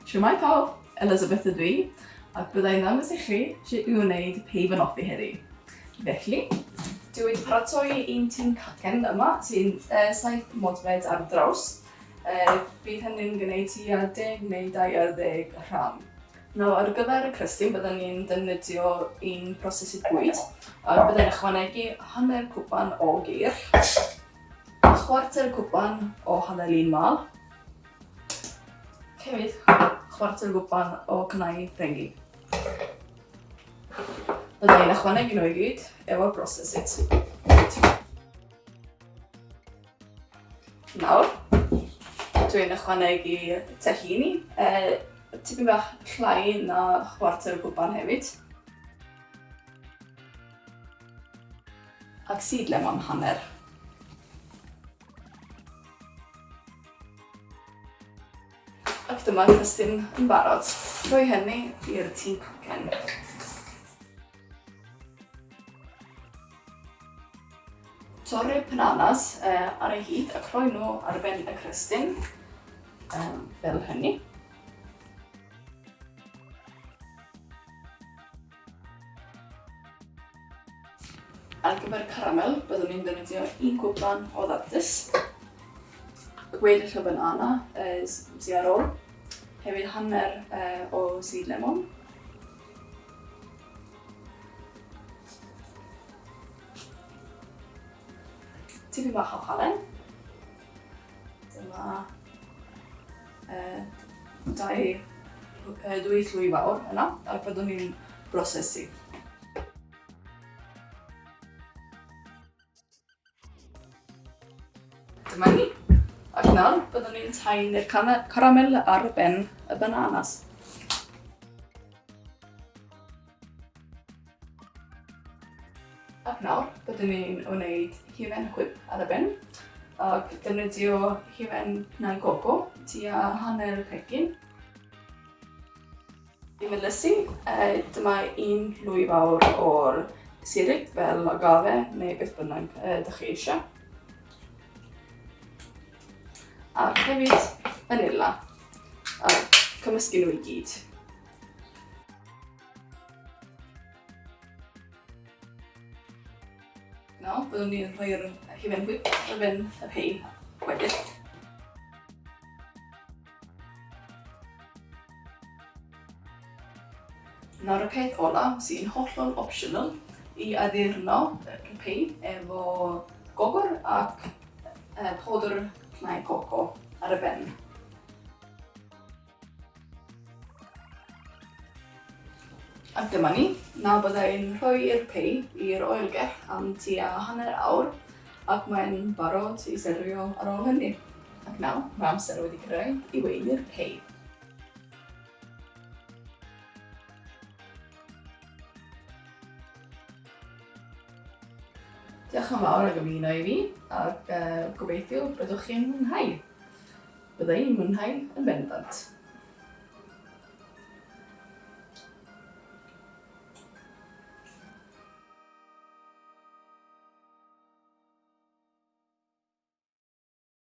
Shwmae pawb, Elizabeth ydw i, ac byddai'n ddangos i chi sut i wneud Pei Banoffi heddiw. Felly, dwi wedi paratoi un tîn cacen yma sy'n 7 modfed ar draws. Bydd hynny'n gwneud tua 10 neu 20 rham. Nawr, ar gyfer y crystyn, byddwn ni'n defnyddio un prosesu bwyd, a byddai'n ychwanegu hanner cwpan o gyr, chwarter cwpan o hanelin mal, hefyd chwarter cwpan o cnau ffrengi. Byddai'n ychwanegu nhw i gyd efo'r prosesit. Nawr, dwi'n ychwanegu tahini, tipyn bach llai na chwarter cwpan hefyd. Ac seed lemon hanner. Ac dyma'r crystyn yn barod. Rhoi hynny i'r tîn cacen. Torri'r bananas ar ei hyd ac rhoi nhw ar ben y crystyn, fel hynny. Ar gyfer y caramel, byddwn ni'n defnyddio 1 cwpan o ddadys, gweddill o banana sydd ar ôl, hefyd hanner o seed lemon, tipyn bach o halen, dyma 2 llwy fawr yna, ac byddwn ni'n brosesu. Dyma ni, ac nawr byddwn ni'n tai'n i'r caramel ar ben y bananas. Ac nawr byddwn ni'n wneud hufen chwip ar y ben, ac defnyddio hufen cnau coco tua hanner pecyn. I melysu, dyma 1 llwy fawr o'r siryp fel agave neu beth bynnag ydych chi eisiau. Ac hefyd vanilla, a cymysgu nhw i gyd. Nawr, byddwn ni'n rhoi'r hufen whip ar ben y pei wedyn. Nawr y peth olaf sy'n hollol optional i addurno y pei efo gogor ac powdr cnau coco ar y ben. Ac dyma ni, nawr byddai'n rhoi'r pei i'r oelgell am tua hanner awr ac mae'n barod i serio ar ôl hynny. Ac nawr, mae amser wedi cyrraedd i weini'r pei. Diolch yn fawr am ymuno i fi, ac gobeithio byddwch chi'n mwynhau. Byddai'n mwynhau yn bendant.